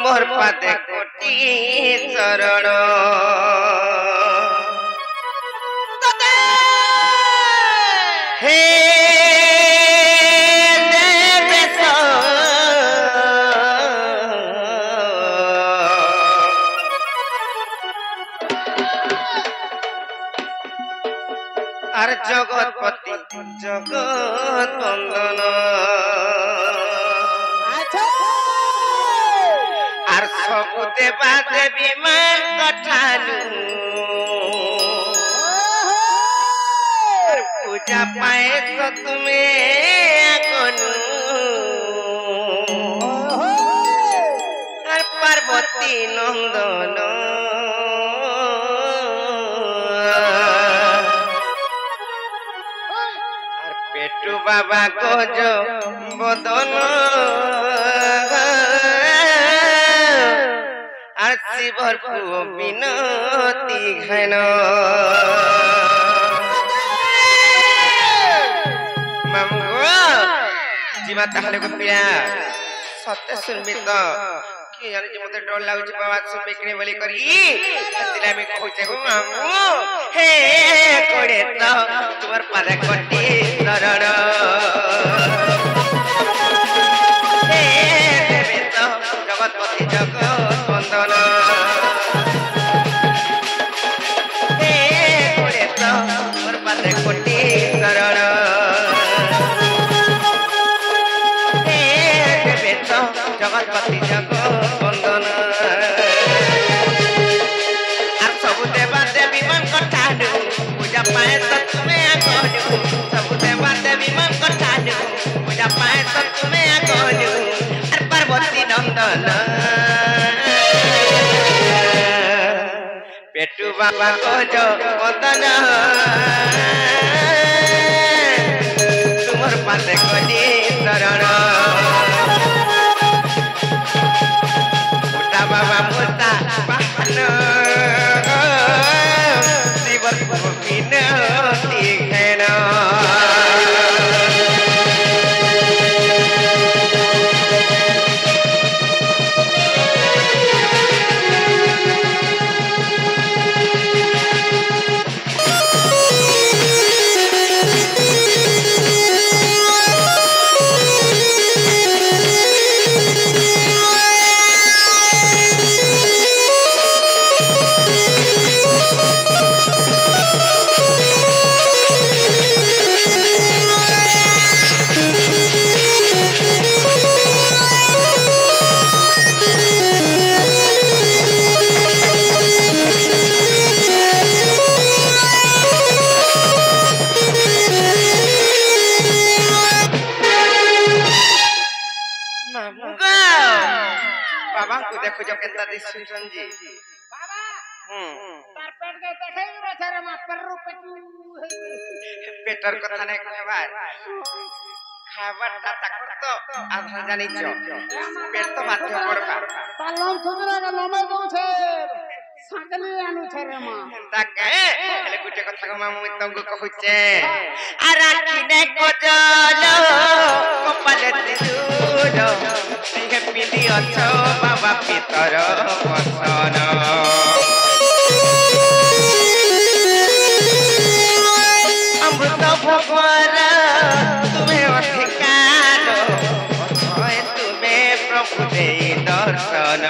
तुमर पादे कोटि चरण हे আর জগৎপতি জগৎ বন্দন আর সবু দেবা দেবী মা কঠালু আর পূজা পায়েছ তুমি কনু আর পার্বতী নন্দন पेटू बाबा को जो बदन আর শিবর পুও বিনতি ঘন মামগো জিমা তাহলে গো পিয়া সত্য শুনবি তো কি জানি যে মতে ডর লাগুছি বাবা শুনবে কিনে বলি করি সেদিন আমি কইছে গো মামু হে করে তো তোমার পাদে কোটি চরণ হে দেবে তো জগৎপতি জগৎ বন্দন হে করে তো তোমার পাদে কোটি চরণ হে দেবে তো জগৎপতি জগৎ বন্দন আর সবু দেবা দেবী মন কঠালু পূজা পায় তো তুমি আগলু সবু দেবা দেবী মন কঠালু পূজা পায় তো তুমি আগলু আর পার্বতী নন্দন পেটু বাবা কোজো বদন তোমার পাতে কলি চরণ মুটা বাবা মুটা বাহন শিবর বিনতি ঘন बाबा को देखो जो केता दिसुन जी बाबा तार पेट के देखे बेचारे मा पररु पेटर कथा नै कहबार खाबाटा ताको तो आधा जानि छ पेट तो माथ्य पड़बा तालम सुमरा के लमे दउ छे सागली आनु छे रे मा ताके हेले गुटे कथा को मामु तंग कहूचे आरा किने कोजलो कपाले तिलुलो हे पिली अछो बाबा पितर बसन अमृत भगवान तुम्हें अधिकार तुम्हें प्रभु दे दर्शन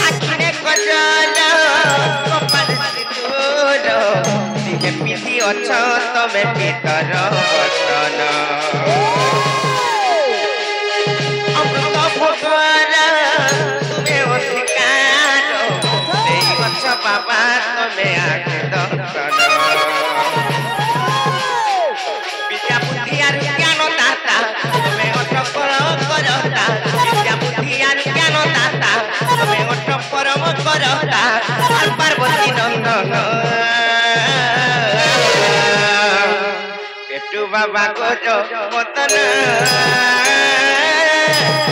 आखिरे गजल कपाल सिंदूर दिहे पिली अछो तुम्हें पितर बसन अमृत भगवान तुम्हें अधिकार बाबा तुम्हें आगे दर्शन विद्या बुद्धि और ज्ञान दाता तुम्हें अटपर करता विद्या बुद्धि और ज्ञान दाता तुम्हें अटपर करता और पार्वती नंदन पेटू बाबा को जो बदन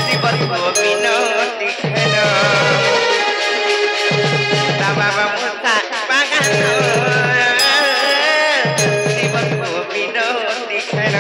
शिवर को विनती घन बाबा मुता बागान शिवर को विनती घन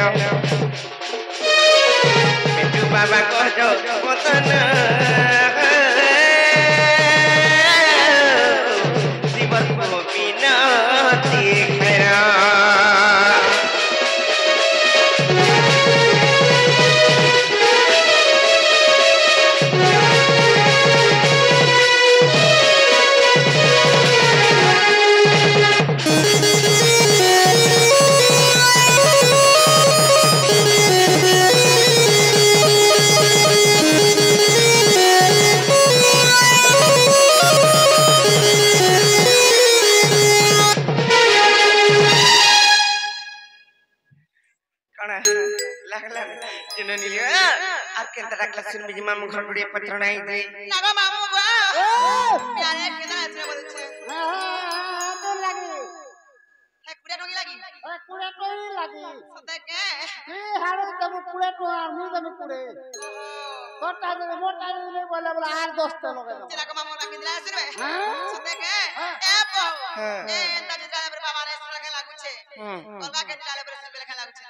पत्र नहीं दे नागा मामू बा प्यारे केदा ऐसे बोलछे तो लगी है कुड़े डोगी लगी कुड़े तो ही लगी सदे के हारे तब कुड़े तो मु तब कुड़े छोटा दे मोटा दे नहीं बोले बोला आर दोस्त लोग नागा मामू बाकी दिला ऐसे रे सदे के ए बो ए एंता दिला रे बाबा रे सुन के लागु छे अलगा के दिला रे सुन के लागु छे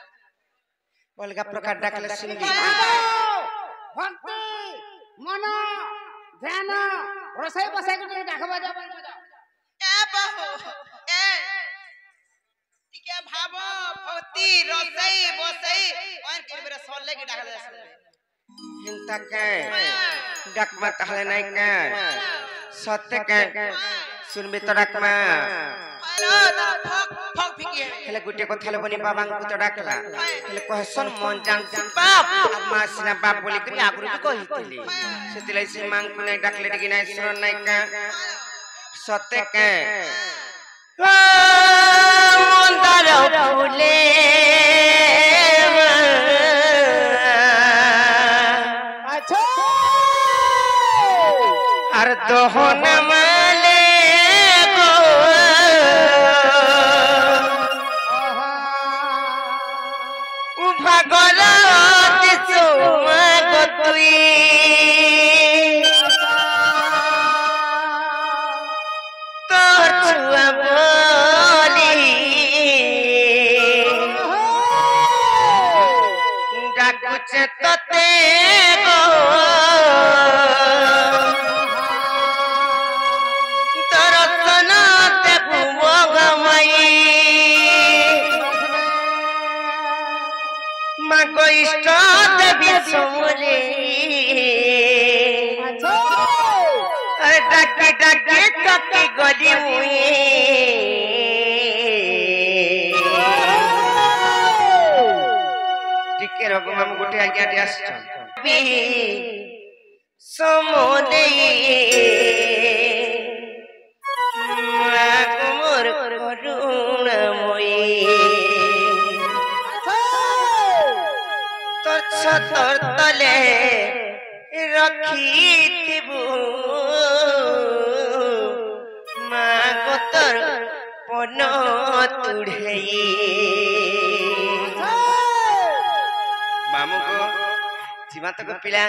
अलगा प्रकार डाकले सुन भक्ति मन ध्यान रसोई बसाई के डाकबा जा ए बहु ए टिके भाव भक्ति रसोई बसाई और के बेरे सोले के डाकले हिंता के डाकमा कहले नहीं के सत्य के सुनबे तो डाकमा हेलो फक फक फिकी हेले गुटे को थाले बनी बाबा को तो डाकला हेले कहसन मन जान बाप मां सिना बाप बोली कि आगुरु भी कहितली सेतिलै से मांग को नहीं डाकले कि नहीं सुन नहीं का सत्य के मंदार फूले अच्छा हर दोहन माले गोटे आज्ञा समोदे मोर करुणमयी तोर छतर तले रखिथिबु मागो तोर पन तुढ़ेई मामू को जीवंत को पिला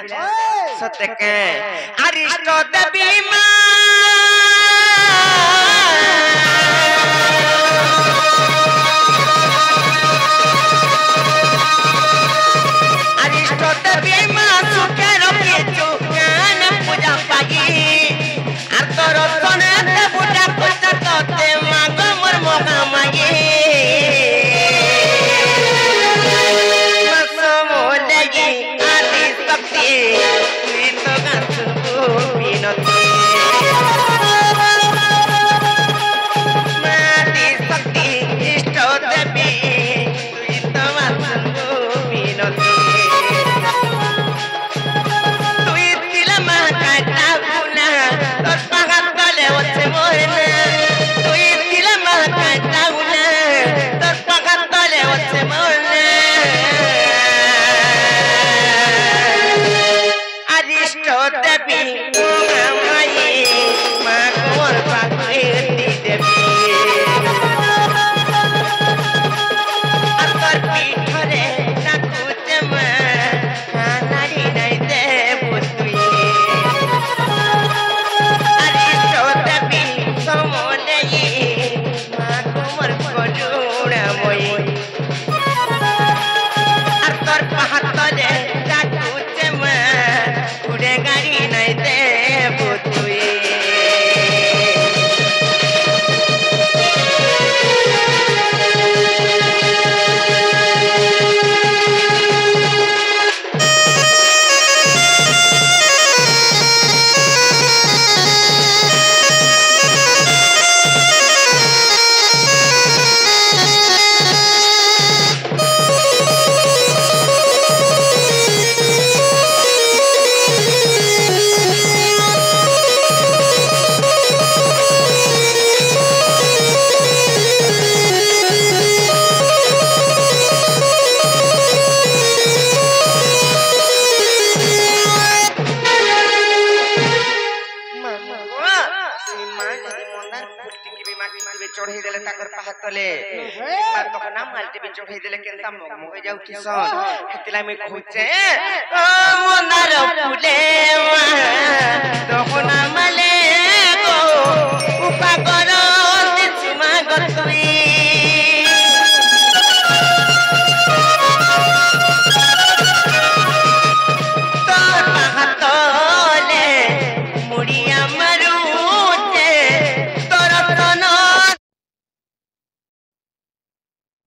सत्य के अरिष्ट देवी मां अरिष्ट देवी मां सुखे रखे चुकान पूजा पागी आर तोर सने ते बुढ़ा कोता तते मांग मोर मोगा मागी ତାଙ୍କର ପାହାତଲେ ବାତ ନା ମାଲଟେ ବି ଚଢେଇ ଦେଲେ କେନ୍ତା ମଗ ମଗ ଯାଉ କିସ ହେତିଲା ମି କହୁଛେ